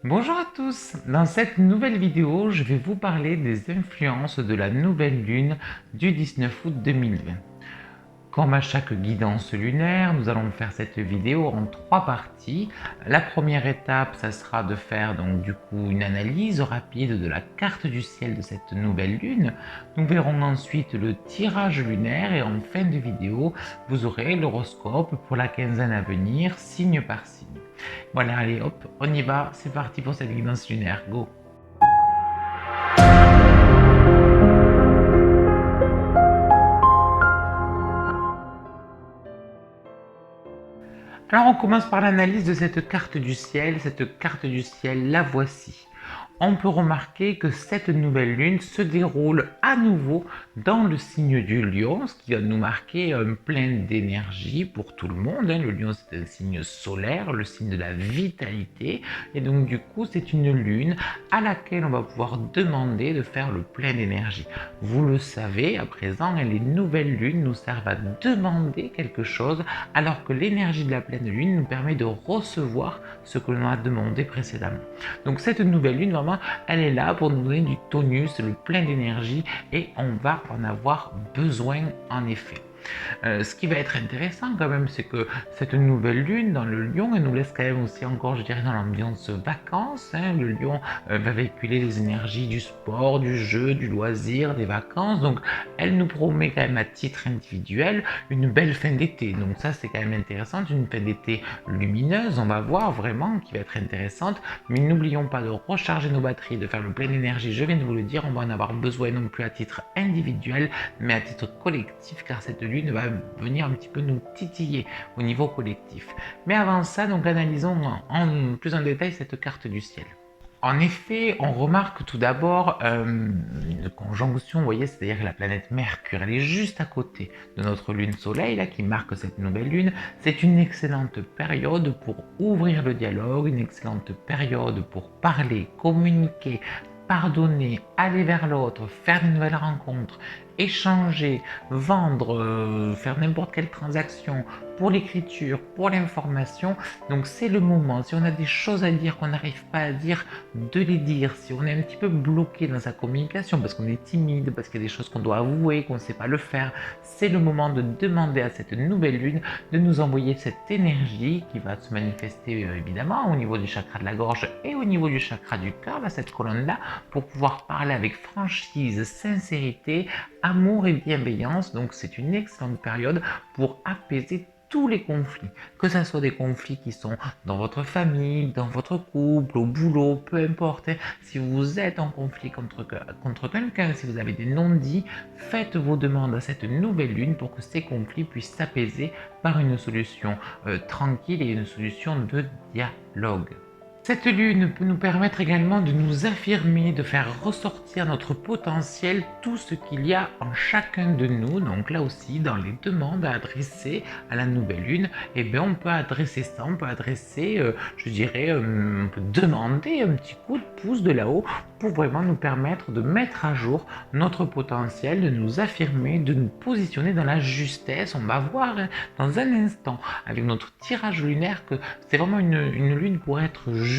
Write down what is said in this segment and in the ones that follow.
Bonjour à tous, dans cette nouvelle vidéo, je vais vous parler des influences de la nouvelle lune du 19 août 2020. Comme à chaque guidance lunaire, nous allons faire cette vidéo en 3 parties. La première étape, ça sera de faire donc du coup une analyse rapide de la carte du ciel de cette nouvelle lune. Nous verrons ensuite le tirage lunaire et en fin de vidéo, vous aurez l'horoscope pour la quinzaine à venir, signe par signe. Voilà, allez hop, on y va, c'est parti pour cette guidance lunaire, go! Alors on commence par l'analyse de cette carte du ciel. Cette carte du ciel, la voici. On peut remarquer que cette nouvelle lune se déroule à nouveau dans le signe du lion, ce qui va nous marquer un plein d'énergie pour tout le monde. Le lion, c'est un signe solaire, le signe de la vitalité. Et donc du coup, c'est une lune à laquelle on va pouvoir demander de faire le plein d'énergie. Vous le savez, à présent, les nouvelles lunes nous servent à demander quelque chose, alors que l'énergie de la pleine lune nous permet de recevoir ce que l'on a demandé précédemment. Donc cette nouvelle lune, vraiment, elle est là pour nous donner du tonus, le plein d'énergie, et on va en avoir besoin en effet. Ce qui va être intéressant quand même, c'est que cette nouvelle lune dans le lion, elle nous laisse quand même aussi encore, je dirais, dans l'ambiance vacances. Le lion va véhiculer les énergies du sport, du jeu, du loisir, des vacances. Donc elle nous promet quand même à titre individuel une belle fin d'été. Donc ça, c'est quand même intéressant, une fin d'été lumineuse, on va voir vraiment, qui va être intéressante. Mais n'oublions pas de recharger nos batteries, de faire le plein d'énergie. Je viens de vous le dire, on va en avoir besoin non plus à titre individuel, mais à titre collectif, car cette lune va venir un petit peu nous titiller au niveau collectif. Mais avant ça, donc analysons en plus en détail cette carte du ciel. En effet, on remarque tout d'abord une conjonction, vous voyez, c'est-à-dire que la planète Mercure, elle est juste à côté de notre lune soleil, là, qui marque cette nouvelle lune. C'est une excellente période pour ouvrir le dialogue, une excellente période pour parler, communiquer, pardonner, aller vers l'autre, faire de nouvelles rencontres, échanger, vendre, faire n'importe quelle transaction, pour l'écriture, pour l'information. Donc c'est le moment, si on a des choses à dire qu'on n'arrive pas à dire, de les dire. Si on est un petit peu bloqué dans sa communication parce qu'on est timide, parce qu'il y a des choses qu'on doit avouer, qu'on ne sait pas le faire, c'est le moment de demander à cette nouvelle lune de nous envoyer cette énergie qui va se manifester évidemment au niveau du chakra de la gorge et au niveau du chakra du cœur, là, cette colonne-là, pour pouvoir parler avec franchise, sincérité, amour et bienveillance. Donc c'est une excellente période pour apaiser tous les conflits, que ce soit des conflits qui sont dans votre famille, dans votre couple, au boulot, peu importe. Si vous êtes en conflit contre quelqu'un, si vous avez des non-dits, faites vos demandes à cette nouvelle lune pour que ces conflits puissent s'apaiser par une solution tranquille et une solution de dialogue. Cette lune peut nous permettre également de nous affirmer, de faire ressortir notre potentiel, tout ce qu'il y a en chacun de nous. Donc là aussi, dans les demandes à adresser à la nouvelle lune, eh bien, on peut adresser ça, on peut adresser, je dirais, on peut demander un petit coup de pouce de là-haut pour vraiment nous permettre de mettre à jour notre potentiel, de nous affirmer, de nous positionner dans la justesse. On va voir dans un instant avec notre tirage lunaire que c'est vraiment une lune pour être juste.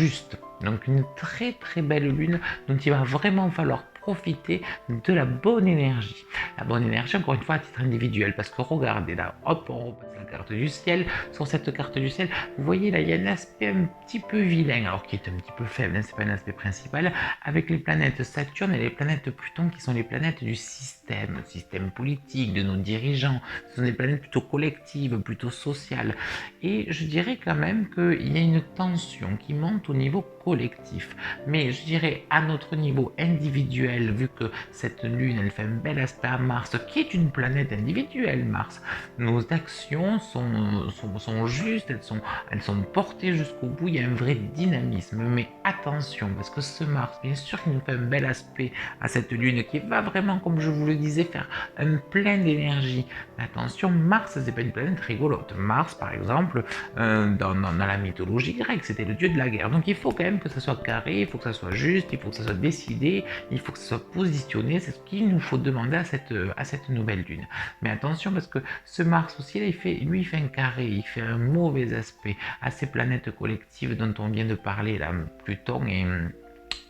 Donc une très très belle lune dont il va vraiment falloir profiter de la bonne énergie. La bonne énergie, encore une fois, à titre individuel, parce que regardez là, hop, on repasse la carte du ciel. Sur cette carte du ciel, vous voyez là, il y a un aspect un petit peu vilain, alors qui est un petit peu faible, hein, c'est pas un aspect principal, avec les planètes Saturne et les planètes Pluton, qui sont les planètes du système politique, de nos dirigeants. Ce sont des planètes plutôt collectives, plutôt sociales. Et je dirais quand même qu'il y a une tension qui monte au niveau collectif. Mais je dirais à notre niveau individuel, vu que cette lune, elle fait un bel aspect à Mars, qui est une planète individuelle, Mars, nos actions sont justes, elles sont portées jusqu'au bout, il y a un vrai dynamisme. Mais attention, parce que ce Mars, bien sûr qu'il nous fait un bel aspect à cette lune, qui va vraiment, comme je vous le disais, faire un plein d'énergie. Mais attention, Mars, c'est pas une planète rigolote. Mars, par exemple, dans la mythologie grecque, c'était le dieu de la guerre. Donc il faut quand même que ça soit carré, il faut que ça soit juste, il faut que ça soit décidé, il faut que ça soit positionné. C'est ce qu'il nous faut demander à cette nouvelle lune. Mais attention, parce que ce Mars aussi, là, il fait un carré, il fait un mauvais aspect à ces planètes collectives dont on vient de parler, là, Pluton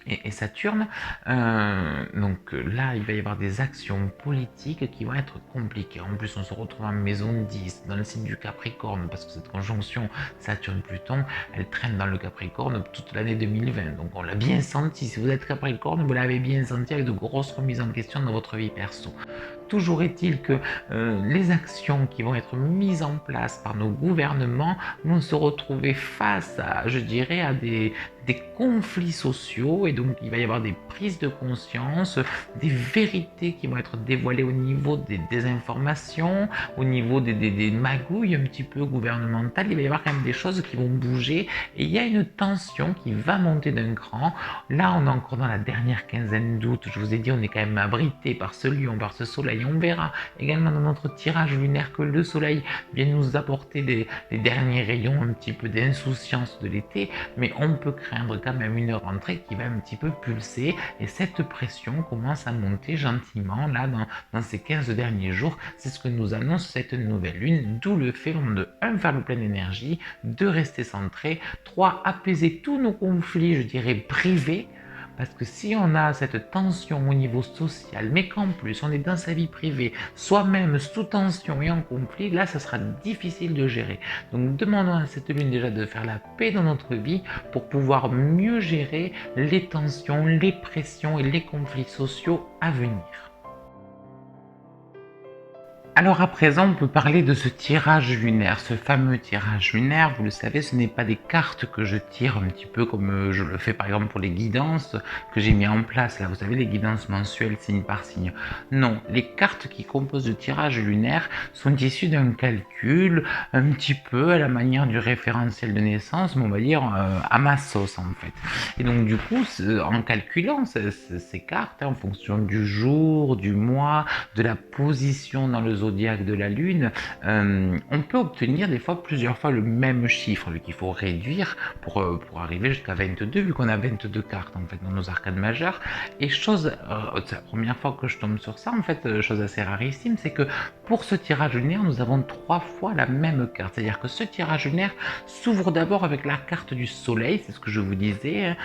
et Saturne. Donc là, il va y avoir des actions politiques qui vont être compliquées. En plus, on se retrouve en maison 10, dans le signe du Capricorne, parce que cette conjonction Saturne-Pluton, elle traîne dans le Capricorne toute l'année 2020. Donc on l'a bien senti. Si vous êtes Capricorne, vous l'avez bien senti avec de grosses remises en question dans votre vie perso. Toujours est-il que les actions qui vont être mises en place par nos gouvernements vont se retrouver face à, je dirais, à des conflits sociaux, et donc il va y avoir des prises de conscience, des vérités qui vont être dévoilées au niveau des désinformations, au niveau des magouilles un petit peu gouvernementales. Il va y avoir quand même des choses qui vont bouger, et il y a une tension qui va monter d'un cran. Là, on est encore dans la dernière quinzaine d'août. Je vous ai dit, on est quand même abrité par ce lion, par ce soleil. On verra également dans notre tirage lunaire que le soleil vient nous apporter les derniers rayons un petit peu d'insouciance de l'été, mais on peut craindre quand même une rentrée qui va un petit peu pulser, et cette pression commence à monter gentiment là dans ces 15 derniers jours. C'est ce que nous annonce cette nouvelle lune, d'où le fait de 1 faire le plein d'énergie, 2 rester centré, 3 apaiser tous nos conflits, je dirais privés. Parce que si on a cette tension au niveau social, mais qu'en plus on est dans sa vie privée, soi-même sous tension et en conflit, là ça sera difficile de gérer. Donc demandons à cette lune déjà de faire la paix dans notre vie pour pouvoir mieux gérer les tensions, les pressions et les conflits sociaux à venir. Alors à présent, on peut parler de ce tirage lunaire, ce fameux tirage lunaire. Vous le savez, ce n'est pas des cartes que je tire un petit peu comme je le fais par exemple pour les guidances que j'ai mis en place. Là, vous savez, les guidances mensuelles signe par signe. Non, les cartes qui composent le tirage lunaire sont issues d'un calcul un petit peu à la manière du référentiel de naissance, mais on va dire à ma sauce en fait. Et donc du coup, en calculant ces cartes, en fonction du jour, du mois, de la position dans le zodiaque de la lune, on peut obtenir des fois plusieurs fois le même chiffre, vu qu'il faut réduire pour arriver jusqu'à 22, vu qu'on a 22 cartes en fait dans nos arcanes majeures. Et c'est la première fois que je tombe sur ça en fait, chose assez rarissime, c'est que pour ce tirage lunaire, nous avons 3 fois la même carte. C'est-à-dire que ce tirage lunaire s'ouvre d'abord avec la carte du soleil, c'est ce que je vous disais,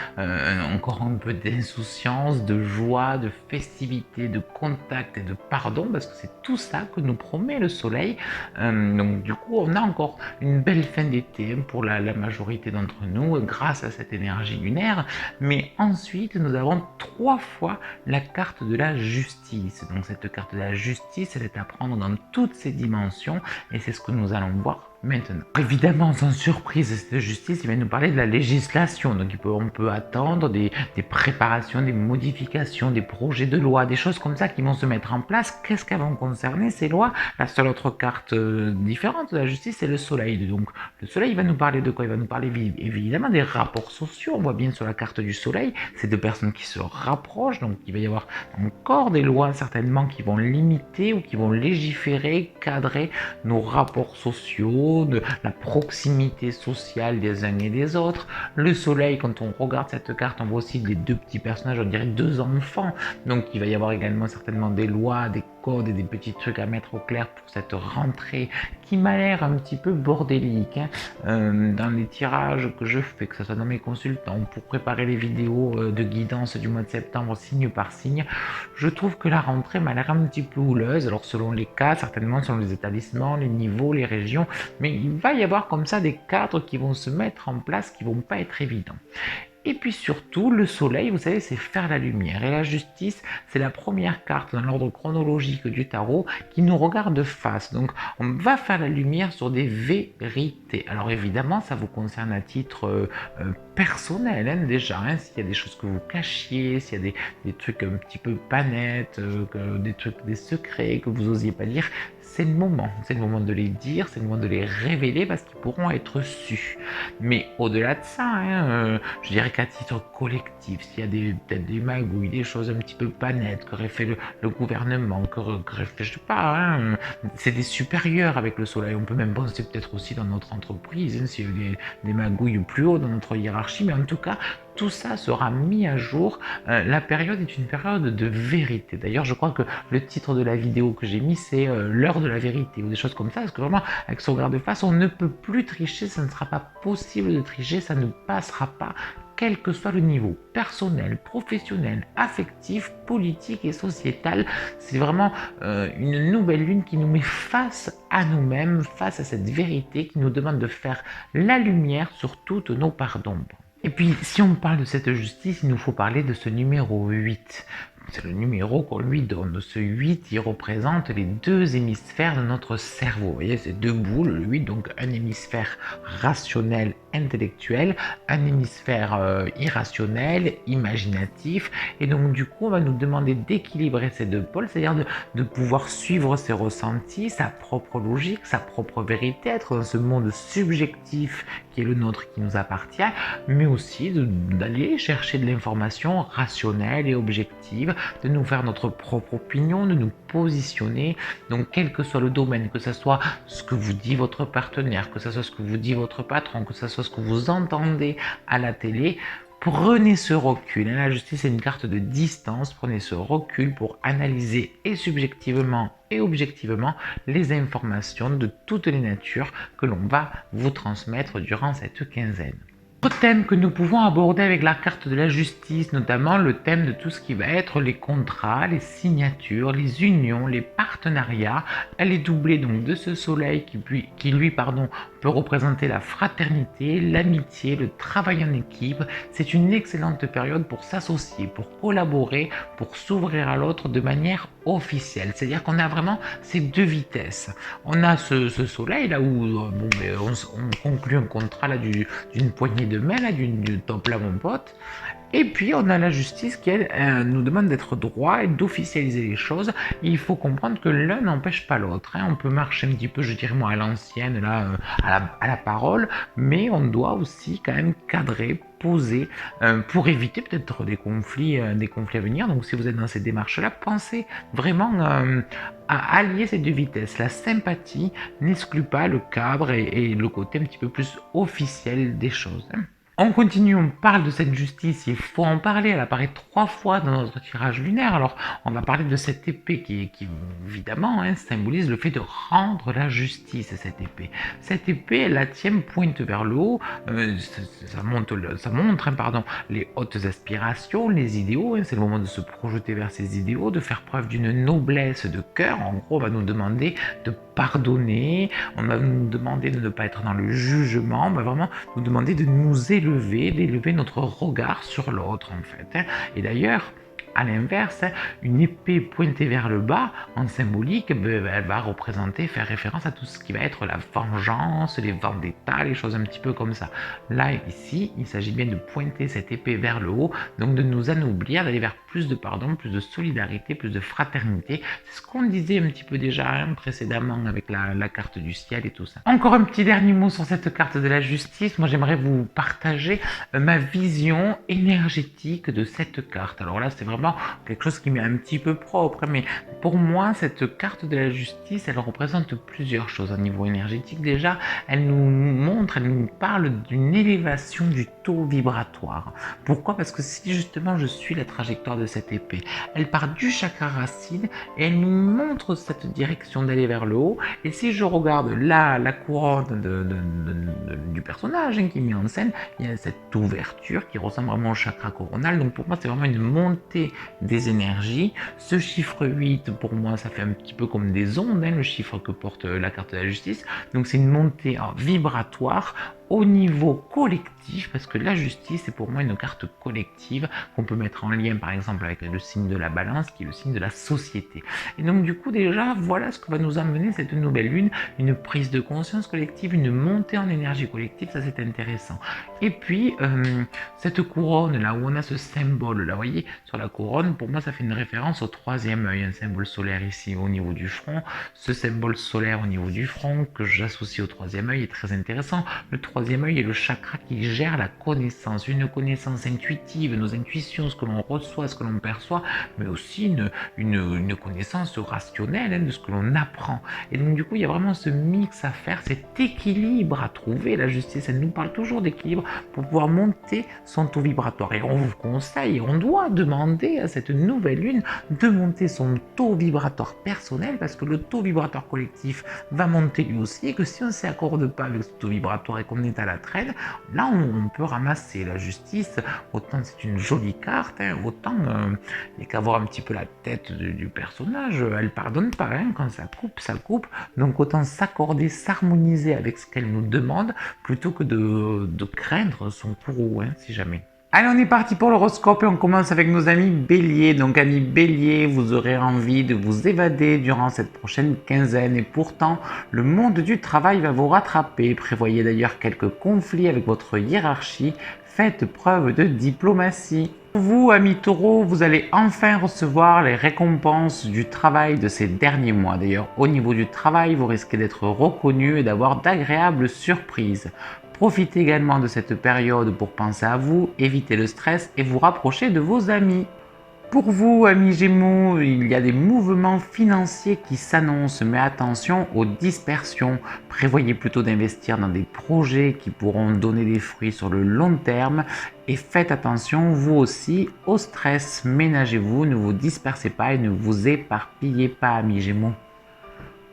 encore un peu d'insouciance, de joie, de festivité, de contact et de pardon, parce que c'est tout ça que nous promet le soleil. Donc du coup, on a encore une belle fin d'été pour la majorité d'entre nous, grâce à cette énergie lunaire. Mais ensuite, nous avons 3 fois la carte de la justice. Donc cette carte de la justice, elle est à prendre dans toutes ses dimensions, et c'est ce que nous allons voir maintenant. Évidemment, sans surprise, cette justice, il va nous parler de la législation. Donc on peut attendre des préparations, des modifications, des projets de loi, des choses comme ça qui vont se mettre en place. Qu'est-ce qu'elles vont concerner ces lois? La seule autre carte différente de la justice, c'est le soleil. Donc le soleil, il va nous parler de quoi? Il va nous parler évidemment des rapports sociaux. On voit bien sur la carte du soleil, c'est deux personnes qui se rapprochent. Donc il va y avoir encore des lois certainement qui vont limiter ou qui vont légiférer, cadrer nos rapports sociaux, de la proximité sociale des uns et des autres. Le soleil, quand on regarde cette carte, on voit aussi les 2 petits personnages, on dirait 2 enfants. Donc il va y avoir également certainement des lois, des codes et des petits trucs à mettre au clair pour cette rentrée qui m'a l'air un petit peu bordélique. Dans les tirages que je fais, que ce soit dans mes consultants, pour préparer les vidéos de guidance du mois de septembre signe par signe, je trouve que la rentrée m'a l'air un petit peu houleuse. Alors selon les cas, certainement selon les établissements, les niveaux, les régions, mais il va y avoir comme ça des cadres qui vont se mettre en place qui vont pas être évidents. Et puis surtout, le soleil, vous savez, c'est faire la lumière. Et la justice, c'est la première carte dans l'ordre chronologique du tarot qui nous regarde de face. Donc, on va faire la lumière sur des vérités. Alors évidemment, ça vous concerne à titre personnel, hein, déjà. Hein, s'il y a des choses que vous cachiez, s'il y a des trucs un petit peu pas nets, des secrets que vous n'osiez pas dire, c'est le moment. C'est le moment de les dire, c'est le moment de les révéler parce qu'ils pourront être su. Mais au-delà de ça, hein, je dirais qu'à titre collectif, s'il y a peut-être des magouilles, des choses un petit peu pas nettes qu'aurait fait le gouvernement, qu'aurait fait, je sais pas, hein, c'est des supérieurs avec le soleil. On peut même penser peut-être aussi dans notre entreprise, hein, s'il y a des magouilles plus haut dans notre hiérarchie, mais en tout cas, tout ça sera mis à jour. La période est une période de vérité. D'ailleurs, je crois que le titre de la vidéo que j'ai mis, c'est l'heure de la vérité ou des choses comme ça, parce que vraiment, avec son regard de face, on ne peut plus tricher, ça ne sera pas possible de tricher, ça ne passera pas, quel que soit le niveau, personnel, professionnel, affectif, politique et sociétal. C'est vraiment une nouvelle lune qui nous met face à nous-mêmes, face à cette vérité qui nous demande de faire la lumière sur toutes nos parts d'ombre. Et puis, si on parle de cette justice, il nous faut parler de ce numéro 8. C'est le numéro qu'on lui donne. Ce 8, il représente les deux hémisphères de notre cerveau. Vous voyez, c'est deux boules, le 8, donc un hémisphère rationnel, intellectuel, un hémisphère irrationnel, imaginatif. Et donc, du coup, on va nous demander d'équilibrer ces deux pôles, c'est-à-dire de pouvoir suivre ses ressentis, sa propre logique, sa propre vérité, être dans ce monde subjectif qui est le nôtre, qui nous appartient, mais aussi d'aller chercher de l'information rationnelle et objective, de nous faire notre propre opinion, de nous positionner. Donc quel que soit le domaine, que ce soit ce que vous dit votre partenaire, que ce soit ce que vous dit votre patron, que ce soit ce que vous entendez à la télé, prenez ce recul. La justice est une carte de distance. Prenez ce recul pour analyser et subjectivement et objectivement les informations de toutes les natures que l'on va vous transmettre durant cette quinzaine. Autre thème que nous pouvons aborder avec la carte de la justice, notamment le thème de tout ce qui va être les contrats, les signatures, les unions, les partenariats. Elle est doublée donc de ce soleil qui lui peut représenter la fraternité, l'amitié, le travail en équipe. C'est une excellente période pour s'associer, pour collaborer, pour s'ouvrir à l'autre de manière officielle. C'est-à-dire qu'on a vraiment ces deux vitesses. On a ce soleil là où on conclut un contrat là d'une poignée de main, là, du top là mon pote. Et puis on a la justice qui elle nous demande d'être droit et d'officialiser les choses. Et il faut comprendre que l'un n'empêche pas l'autre. On peut marcher un petit peu, je dirais moi, à l'ancienne, là, à la parole, mais on doit aussi quand même cadrer, poser, pour éviter peut-être des conflits à venir. Donc si vous êtes dans ces démarches-là, pensez vraiment à allier ces deux vitesses. La sympathie n'exclut pas le cadre et le côté un petit peu plus officiel des choses. On continue, on parle de cette justice, il faut en parler, elle apparaît 3 fois dans notre tirage lunaire. Alors on va parler de cette épée qui évidemment symbolise le fait de rendre la justice, cette épée. Cette épée, elle la tient pointe vers le haut, ça montre les hautes aspirations, les idéaux, c'est le moment de se projeter vers ces idéaux, de faire preuve d'une noblesse de cœur. En gros, on va nous demander de pardonner, on va nous demander de ne pas être dans le jugement, on va vraiment nous demander de nous d'élever notre regard sur l'autre en fait. Et d'ailleurs, à l'inverse, une épée pointée vers le bas, en symbolique, elle va faire référence à tout ce qui va être la vengeance, les vendettas, les choses un petit peu comme ça. Là, ici, il s'agit bien de pointer cette épée vers le haut, donc de nous anoblir, d'aller vers plus de pardon, plus de solidarité, plus de fraternité. C'est ce qu'on disait un petit peu déjà précédemment avec la carte du ciel et tout ça. Encore un petit dernier mot sur cette carte de la justice. Moi, j'aimerais vous partager ma vision énergétique de cette carte. Alors là, c'est vraiment quelque chose qui m'est un petit peu propre, mais pour moi, cette carte de la justice, elle représente plusieurs choses au niveau énergétique. Déjà, elle nous parle d'une élévation du taux vibratoire. Pourquoi? Parce que si justement je suis la trajectoire de cette épée, elle part du chakra racine et elle nous montre cette direction d'aller vers le haut. Et si je regarde là la couronne du personnage qui met en scène, il y a cette ouverture qui ressemble vraiment au chakra coronal. Donc pour moi, c'est vraiment une montée des énergies. Ce chiffre 8, pour moi, ça fait un petit peu comme des ondes, le chiffre que porte la carte de la justice. Donc c'est une montée vibratoire au niveau collectif, parce que la justice est pour moi une carte collective qu'on peut mettre en lien par exemple avec le signe de la balance qui est le signe de la société. Et donc du coup déjà voilà ce que va nous amener cette nouvelle lune, une prise de conscience collective, une montée en énergie collective, ça c'est intéressant. Et puis cette couronne là où on a ce symbole là, vous voyez sur la couronne, pour moi ça fait une référence au troisième œil, un symbole solaire ici au niveau du front. Ce symbole solaire au niveau du front que j'associe au troisième œil est très intéressant. Le troisième œil est le chakra qui gère la connaissance, une connaissance intuitive, nos intuitions, ce que l'on reçoit, ce que l'on perçoit, mais aussi une connaissance rationnelle de ce que l'on apprend. Et donc du coup, il y a vraiment ce mix à faire, cet équilibre à trouver. La justice, elle nous parle toujours d'équilibre pour pouvoir monter son taux vibratoire. Et on vous conseille, on doit demander à cette nouvelle lune de monter son taux vibratoire personnel, parce que le taux vibratoire collectif va monter lui aussi, et que si on ne s'accorde pas avec ce taux vibratoire et qu'on est à la traîne, là on peut ramasser. La justice, autant c'est une jolie carte, autant il n'y a qu'à voir un petit peu la tête du personnage, elle pardonne pas, quand ça coupe, ça coupe. Donc autant s'accorder, s'harmoniser avec ce qu'elle nous demande, plutôt que de craindre son courroux, si jamais. Allez, on est parti pour l'horoscope et on commence avec nos amis Bélier. Donc amis Bélier, vous aurez envie de vous évader durant cette prochaine quinzaine et pourtant le monde du travail va vous rattraper. Prévoyez d'ailleurs quelques conflits avec votre hiérarchie. Faites preuve de diplomatie. Pour vous, amis Taureau, vous allez enfin recevoir les récompenses du travail de ces derniers mois. D'ailleurs, au niveau du travail, vous risquez d'être reconnu et d'avoir d'agréables surprises. Profitez également de cette période pour penser à vous, éviter le stress et vous rapprocher de vos amis. Pour vous, amis Gémeaux, il y a des mouvements financiers qui s'annoncent, mais attention aux dispersions. Prévoyez plutôt d'investir dans des projets qui pourront donner des fruits sur le long terme et faites attention, vous aussi, au stress. Ménagez-vous, ne vous dispersez pas et ne vous éparpillez pas, amis Gémeaux.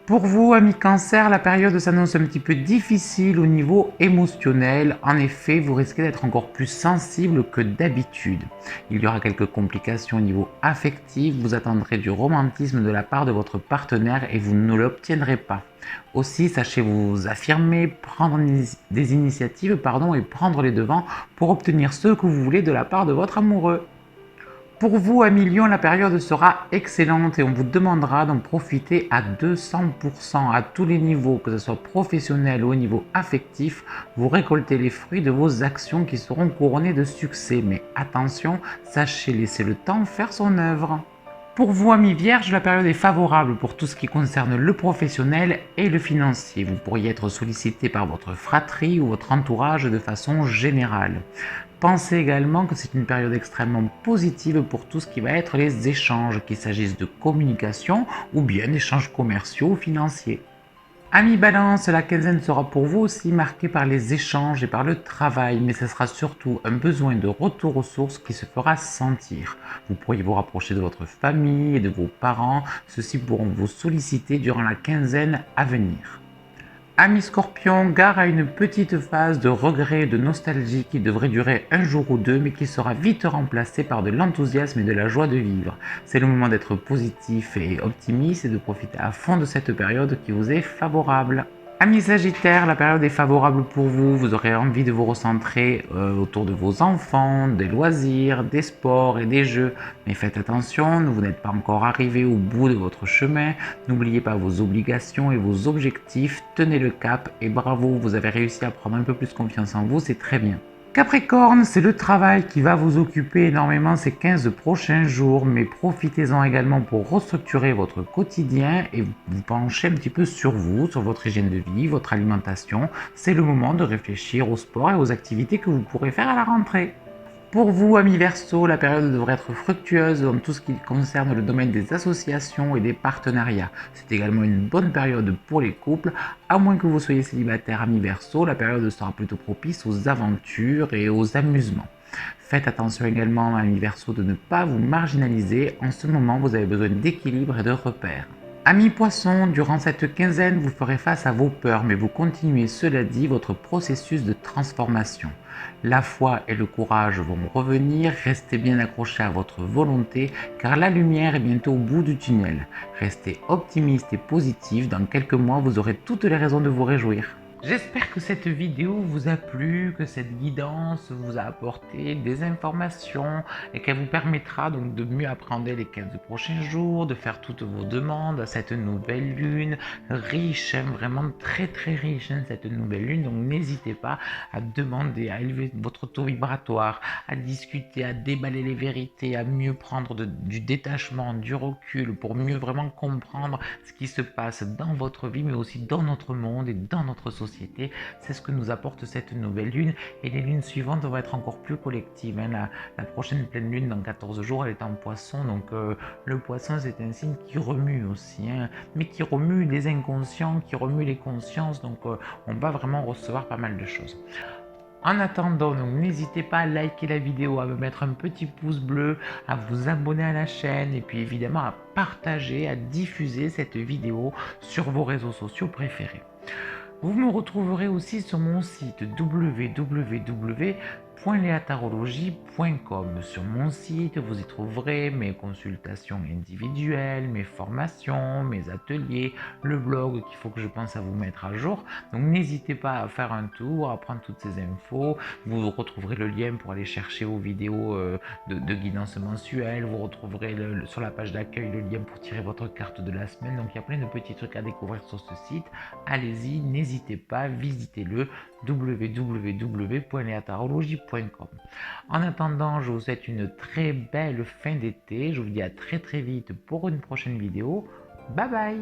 Pour vous, amis Cancer, la période s'annonce un petit peu difficile au niveau émotionnel. En effet, vous risquez d'être encore plus sensible que d'habitude. Il y aura quelques complications au niveau affectif. Vous attendrez du romantisme de la part de votre partenaire et vous ne l'obtiendrez pas. Aussi, sachez vous affirmer, prendre des initiatives et prendre les devants pour obtenir ce que vous voulez de la part de votre amoureux. Pour vous, amis Lion, la période sera excellente et on vous demandera d'en profiter à 200% à tous les niveaux, que ce soit professionnel ou au niveau affectif. Vous récoltez les fruits de vos actions qui seront couronnées de succès. Mais attention, sachez laisser le temps faire son œuvre. Pour vous, amis Vierge, la période est favorable pour tout ce qui concerne le professionnel et le financier. Vous pourriez être sollicité par votre fratrie ou votre entourage de façon générale. Pensez également que c'est une période extrêmement positive pour tout ce qui va être les échanges, qu'il s'agisse de communication ou bien d'échanges commerciaux ou financiers. Amis Balance, la quinzaine sera pour vous aussi marquée par les échanges et par le travail, mais ce sera surtout un besoin de retour aux sources qui se fera sentir. Vous pourriez vous rapprocher de votre famille et de vos parents, ceux-ci pourront vous solliciter durant la quinzaine à venir. Amis Scorpion, gare à une petite phase de regret et de nostalgie qui devrait durer un jour ou deux, mais qui sera vite remplacée par de l'enthousiasme et de la joie de vivre. C'est le moment d'être positif et optimiste et de profiter à fond de cette période qui vous est favorable. Amis Sagittaires, la période est favorable pour vous, vous aurez envie de vous recentrer autour de vos enfants, des loisirs, des sports et des jeux. Mais faites attention, vous n'êtes pas encore arrivé au bout de votre chemin, n'oubliez pas vos obligations et vos objectifs, tenez le cap et bravo, vous avez réussi à prendre un peu plus confiance en vous, c'est très bien. Capricorne, c'est le travail qui va vous occuper énormément ces 15 prochains jours, mais profitez-en également pour restructurer votre quotidien et vous pencher un petit peu sur vous, sur votre hygiène de vie, votre alimentation. C'est le moment de réfléchir au sport et aux activités que vous pourrez faire à la rentrée. Pour vous, amis Verseau, la période devrait être fructueuse dans tout ce qui concerne le domaine des associations et des partenariats. C'est également une bonne période pour les couples, à moins que vous soyez célibataire, amis Verseau, la période sera plutôt propice aux aventures et aux amusements. Faites attention également, amis Verseau, de ne pas vous marginaliser. En ce moment, vous avez besoin d'équilibre et de repères. Amis Poissons, durant cette quinzaine, vous ferez face à vos peurs, mais vous continuez, cela dit, votre processus de transformation. La foi et le courage vont revenir, restez bien accrochés à votre volonté, car la lumière est bientôt au bout du tunnel. Restez optimiste et positif, dans quelques mois, vous aurez toutes les raisons de vous réjouir. J'espère que cette vidéo vous a plu, que cette guidance vous a apporté des informations et qu'elle vous permettra donc de mieux appréhender les 15 prochains jours, de faire toutes vos demandes à cette nouvelle lune riche, vraiment très très riche cette nouvelle lune. Donc n'hésitez pas à demander, à élever votre taux vibratoire, à discuter, à déballer les vérités, à mieux prendre du détachement, du recul pour mieux vraiment comprendre ce qui se passe dans votre vie mais aussi dans notre monde et dans notre société. société. C'est ce que nous apporte cette nouvelle lune, et les lunes suivantes vont être encore plus collectives. La prochaine pleine lune dans 14 jours, elle est en poisson, donc le poisson c'est un signe qui remue aussi, mais qui remue les inconscients, qui remue les consciences, donc on va vraiment recevoir pas mal de choses. En attendant, donc n'hésitez pas à liker la vidéo, à me mettre un petit pouce bleu, à vous abonner à la chaîne et puis évidemment à partager, à diffuser cette vidéo sur vos réseaux sociaux préférés. Vous me retrouverez aussi sur mon site www.leatarologie.com. Sur mon site, vous y trouverez mes consultations individuelles, mes formations, mes ateliers, le blog qu'il faut que je pense à vous mettre à jour. Donc n'hésitez pas à faire un tour, à prendre toutes ces infos. Vous retrouverez le lien pour aller chercher vos vidéos de guidance mensuelle. Vous retrouverez sur la page d'accueil le lien pour tirer votre carte de la semaine. Donc il y a plein de petits trucs à découvrir sur ce site. Allez-y, n'hésitez pas, visitez-le, www.leatarologie.com. En attendant, je vous souhaite une très belle fin d'été. Je vous dis à très vite pour une prochaine vidéo. Bye bye!